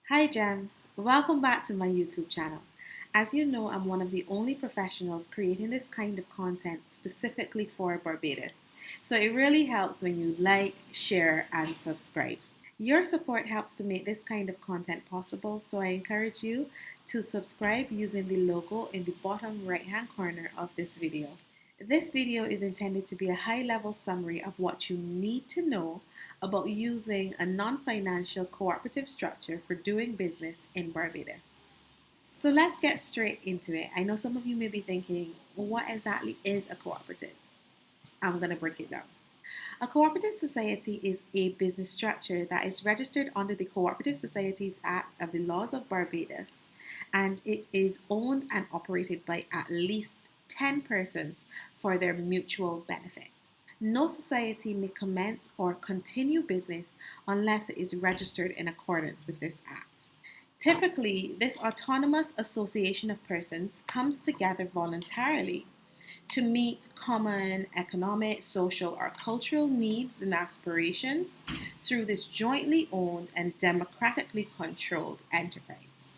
Hi Gems, welcome back to my YouTube channel. As you know, I'm one of the only professionals creating this kind of content specifically for Barbados. So it really helps when you like, share, and subscribe. Your support helps to make this kind of content possible, so I encourage you to subscribe using the logo in the bottom right hand corner of this video. This video is intended to be a high-level summary of what you need to know about using a non-financial cooperative structure for doing business in Barbados. So let's get straight into it. I know some of you may be thinking, what exactly is a cooperative? I'm going to break it down. A cooperative society is a business structure that is registered under the Cooperative Societies Act of the Laws of Barbados, and it is owned and operated by at least 10 persons for their mutual benefit. No society may commence or continue business unless it is registered in accordance with this act. Typically, this autonomous association of persons comes together voluntarily to meet common economic, social, or cultural needs and aspirations through this jointly owned and democratically controlled enterprise.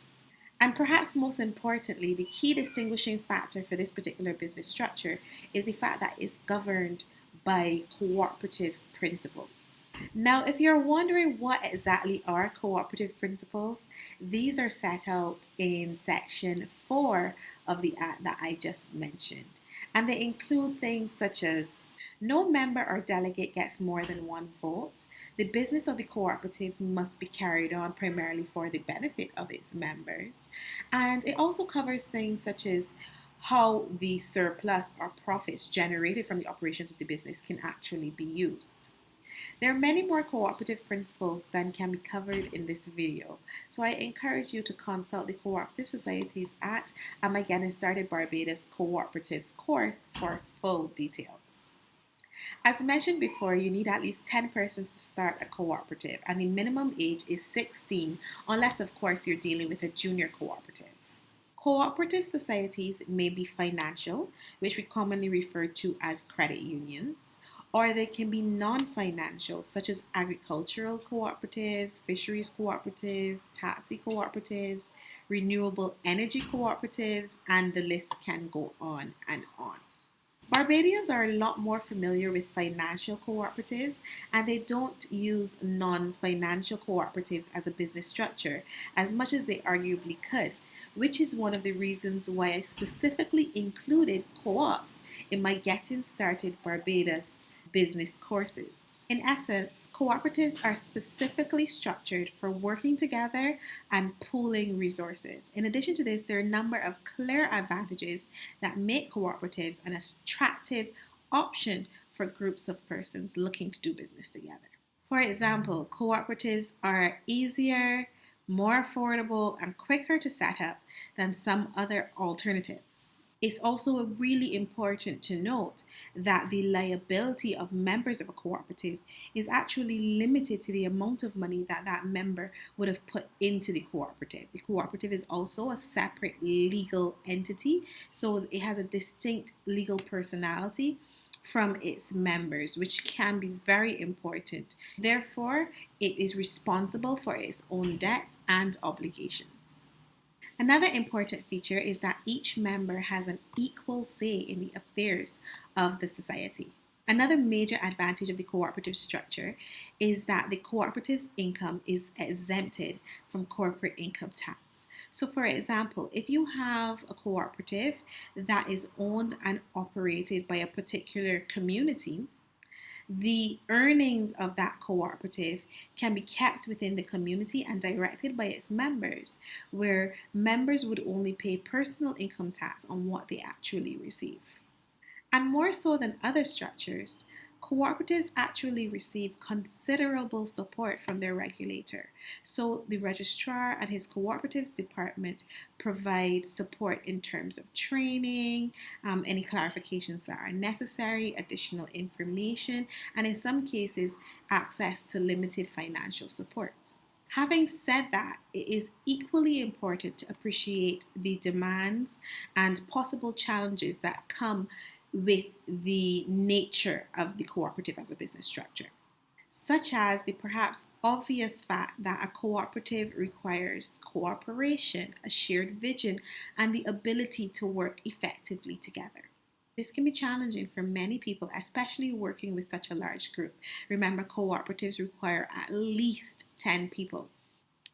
And perhaps most importantly, the key distinguishing factor for this particular business structure is the fact that it's governed by cooperative principles. Now, if you're wondering what exactly are cooperative principles, these are set out in section 4 of the act that I just mentioned. And they include things such as no member or delegate gets more than one vote. The business of the cooperative must be carried on primarily for the benefit of its members. And it also covers things such as how the surplus or profits generated from the operations of the business can actually be used. There are many more cooperative principles than can be covered in this video, so I encourage you to consult the Cooperative Societies Act and my Getting Started Barbados Cooperatives course for full details. As mentioned before, you need at least 10 persons to start a cooperative, and the minimum age is 16, unless of course you're dealing with a junior cooperative. Cooperative societies may be financial, which we commonly refer to as credit unions, or they can be non-financial, such as agricultural cooperatives, fisheries cooperatives, taxi cooperatives, renewable energy cooperatives, and the list can go on and on. Barbadians are a lot more familiar with financial cooperatives, and they don't use non-financial cooperatives as a business structure as much as they arguably could, which is one of the reasons why I specifically included co-ops in my Getting Started Barbados business courses. In essence, cooperatives are specifically structured for working together and pooling resources. In addition to this, there are a number of clear advantages that make cooperatives an attractive option for groups of persons looking to do business together. For example, cooperatives are easier, more affordable, and quicker to set up than some other alternatives. It's also really important to note that the liability of members of a cooperative is actually limited to the amount of money that that member would have put into the cooperative. The cooperative is also a separate legal entity, so it has a distinct legal personality from its members, which can be very important. Therefore, it is responsible for its own debts and obligations. Another important feature is that each member has an equal say in the affairs of the society. Another major advantage of the cooperative structure is that the cooperative's income is exempted from corporate income tax. So, for example, if you have a cooperative that is owned and operated by a particular community, the earnings of that cooperative can be kept within the community and directed by its members, where members would only pay personal income tax on what they actually receive. And more so than other structures, cooperatives actually receive considerable support from their regulator. So the registrar and his cooperatives department provide support in terms of training, any clarifications that are necessary, additional information, and in some cases, access to limited financial support. Having said that, it is equally important to appreciate the demands and possible challenges that come with the nature of the cooperative as a business structure. such as the perhaps obvious fact that a cooperative requires cooperation, a shared vision, and the ability to work effectively together. This can be challenging for many people, especially working with such a large group. Remember, cooperatives require at least 10 people.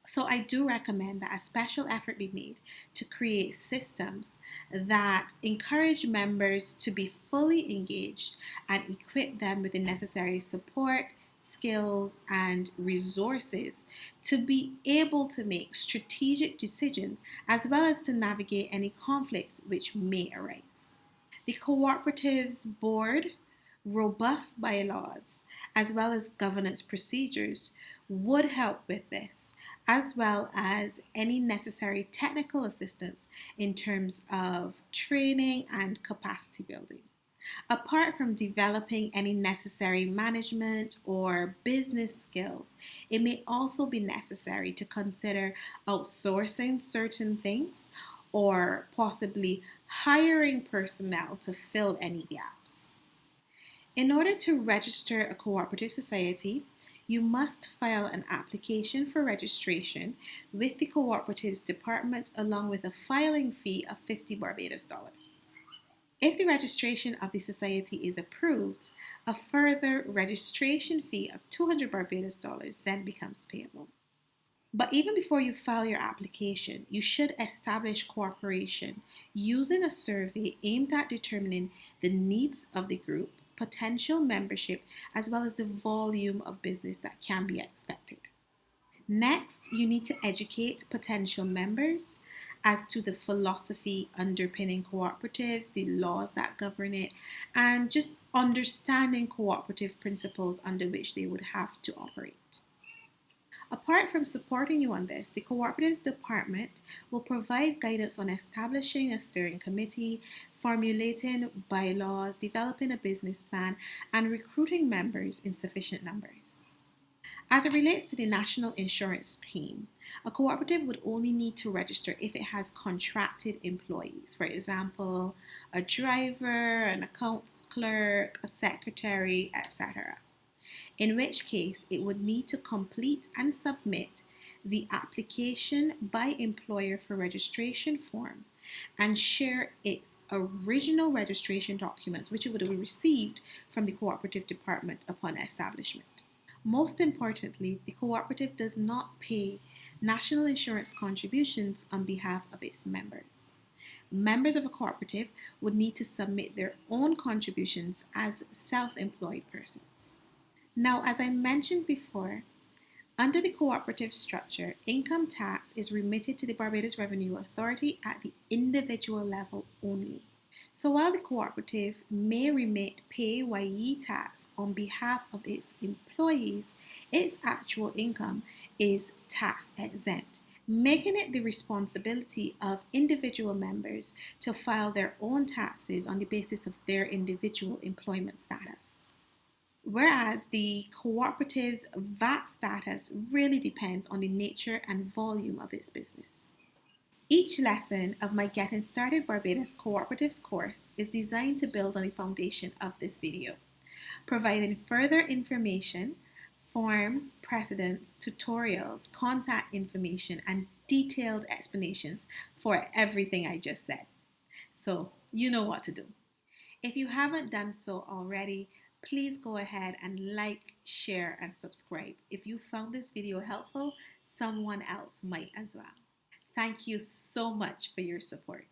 So I do recommend that a special effort be made to create systems that encourage members to be fully engaged and equip them with the necessary support, skills, and resources to be able to make strategic decisions as well as to navigate any conflicts which may arise. The cooperative's board, robust bylaws, as well as governance procedures would help with this, as well as any necessary technical assistance in terms of training and capacity building. Apart from developing any necessary management or business skills, it may also be necessary to consider outsourcing certain things or possibly hiring personnel to fill any gaps. In order to register a cooperative society, you must file an application for registration with the Cooperatives Department along with a filing fee of 50 Barbados dollars. If the registration of the society is approved, a further registration fee of 200 Barbados dollars then becomes payable. But even before you file your application, you should establish cooperation using a survey aimed at determining the needs of the group, potential membership, as well as the volume of business that can be expected. Next, you need to educate potential members as to the philosophy underpinning cooperatives, the laws that govern it, and just understanding cooperative principles under which they would have to operate. Apart from supporting you on this, the Cooperatives Department will provide guidance on establishing a steering committee, formulating bylaws, developing a business plan, and recruiting members in sufficient numbers. As it relates to the National Insurance Scheme, a cooperative would only need to register if it has contracted employees, for example, a driver, an accounts clerk, a secretary, etc. In which case it would need to complete and submit the application by employer for registration form and share its original registration documents, which it would have received from the Cooperative Department upon establishment. Most importantly, the cooperative does not pay national insurance contributions on behalf of its members. Members of a cooperative would need to submit their own contributions as self-employed persons. Now, as I mentioned before, under the cooperative structure, income tax is remitted to the Barbados Revenue Authority at the individual level only. So while the cooperative may remit PAYE tax on behalf of its employees, its actual income is tax exempt, making it the responsibility of individual members to file their own taxes on the basis of their individual employment status. Whereas the cooperative's VAT status really depends on the nature and volume of its business. Each lesson of my Getting Started Barbados Cooperatives course is designed to build on the foundation of this video, providing further information, forms, precedents, tutorials, contact information, and detailed explanations for everything I just said. So you know what to do. If you haven't done so already, please go ahead and like, share, and subscribe. If you found this video helpful, someone else might as well. Thank you so much for your support.